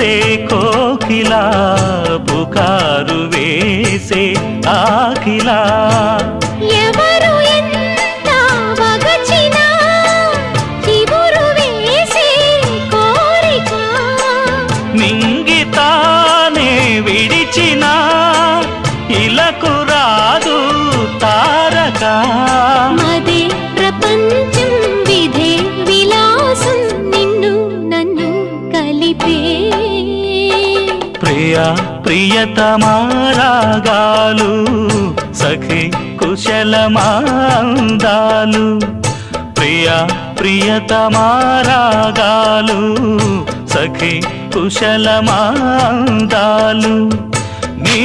చేసే కోకిలా పుకారు వేసే ఆకిలా ఎవరు ఎంత వగచినా చివురు వేసే కోరిక నింగితానే విడిచిన ఇలకు రాదు తారక మదే ప్రపంచం విధే విలాసం నిన్ను నన్ను కలిపే ప్రియా ప్రియతమారాగాలు సఖి కుశలమాందాలు ప్రియా ప్రియతమారాగాలు సఖి కుశలమాందాలు నీ